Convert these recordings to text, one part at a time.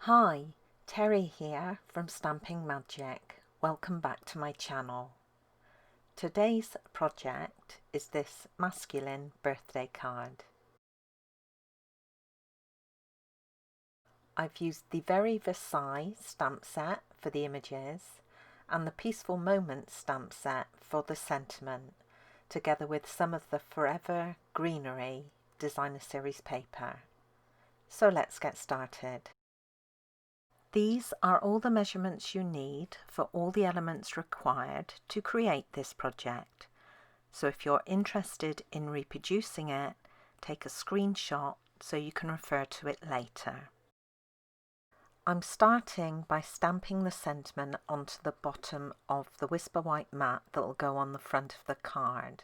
Hi, Teri here from Stamping Magic. Welcome back to my channel. Today's project is this masculine birthday card. I've used the Very Versailles stamp set for the images and the Peaceful Moments stamp set for the sentiment, together with some of the Forever Greenery designer series paper. So let's get started. These are all the measurements you need for all the elements required to create this project. So if you're interested in reproducing it, take a screenshot so you can refer to it later. I'm starting by stamping the sentiment onto the bottom of the Whisper White mat that will go on the front of the card.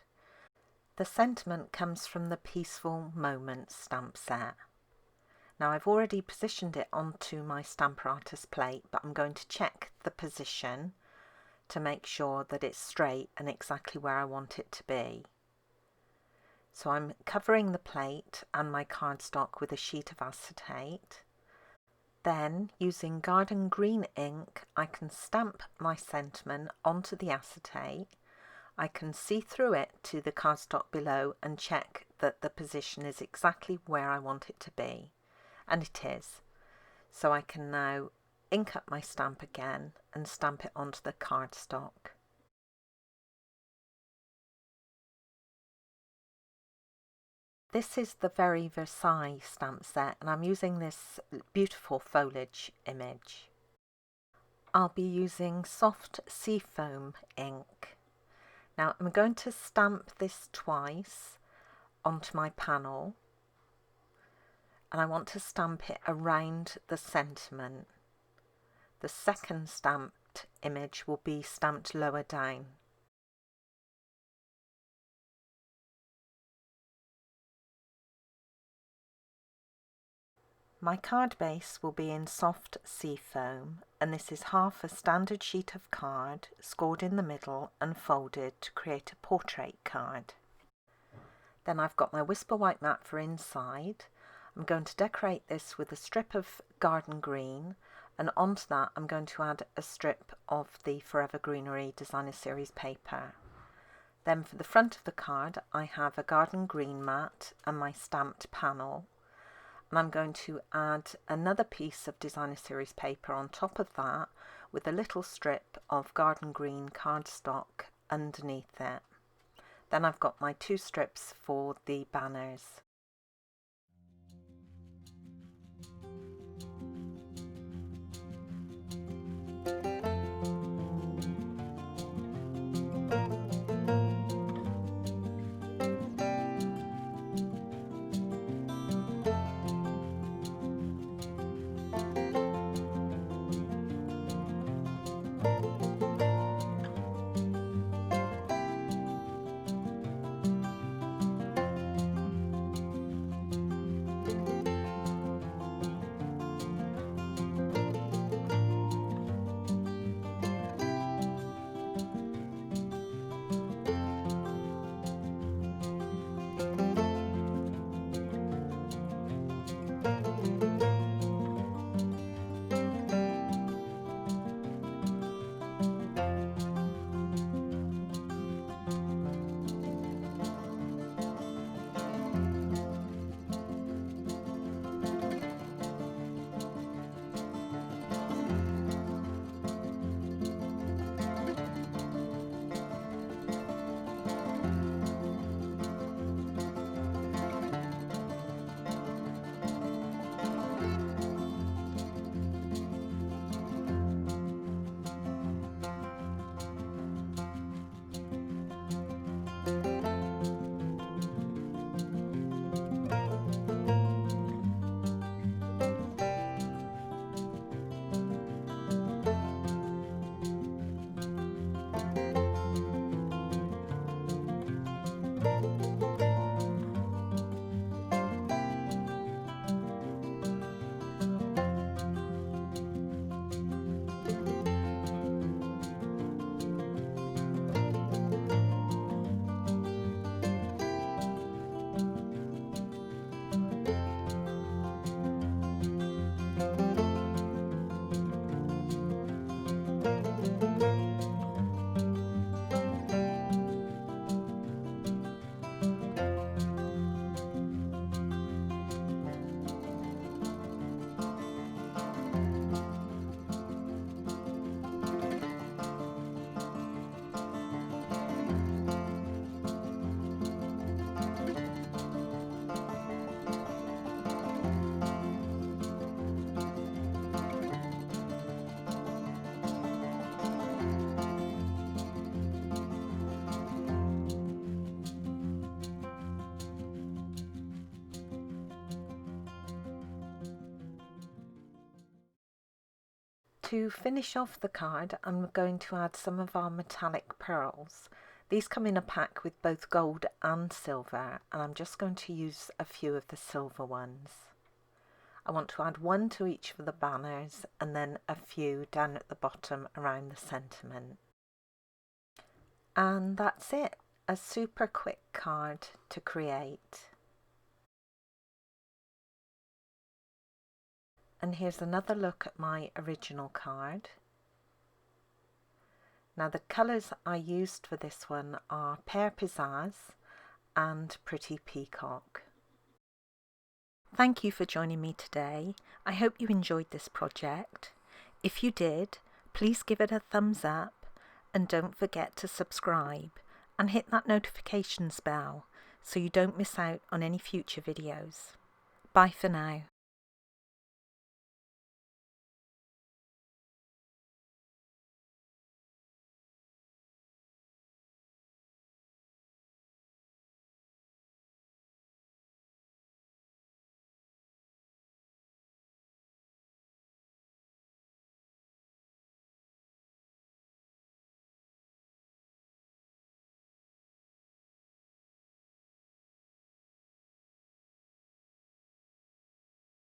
The sentiment comes from the Peaceful Moments stamp set. Now I've already positioned it onto my Stamper Artist plate, but I'm going to check the position to make sure that it's straight and exactly where I want it to be. So I'm covering the plate and my cardstock with a sheet of acetate. Then, using garden green ink, I can stamp my sentiment onto the acetate. I can see through it to the cardstock below and check that the position is exactly where I want it to be. And it is. So I can now ink up my stamp again and stamp it onto the cardstock. This is the Very Versailles stamp set, and I'm using this beautiful foliage image. I'll be using soft seafoam ink. Now I'm going to stamp this twice onto my panel, and I want to stamp it around the sentiment. The second stamped image will be stamped lower down. My card base will be in soft seafoam, and this is half a standard sheet of card scored in the middle and folded to create a portrait card. Then I've got my Whisper White mat for inside. I'm going to decorate this with a strip of garden green, and onto that I'm going to add a strip of the Forever Greenery designer series paper. Then for the front of the card I have a garden green mat and my stamped panel, and I'm going to add another piece of designer series paper on top of that with a little strip of garden green cardstock underneath it. Then I've got my two strips for the banners. To finish off the card, I'm going to add some of our metallic pearls. These come in a pack with both gold and silver, and I'm just going to use a few of the silver ones. I want to add one to each of the banners and then a few down at the bottom around the sentiment. And that's it, a super quick card to create. And here's another look at my original card. Now the colours I used for this one are Pear Pizzazz and Pretty Peacock. Thank you for joining me today. I hope you enjoyed this project. If you did, please give it a thumbs up and don't forget to subscribe and hit that notifications bell so you don't miss out on any future videos. Bye for now.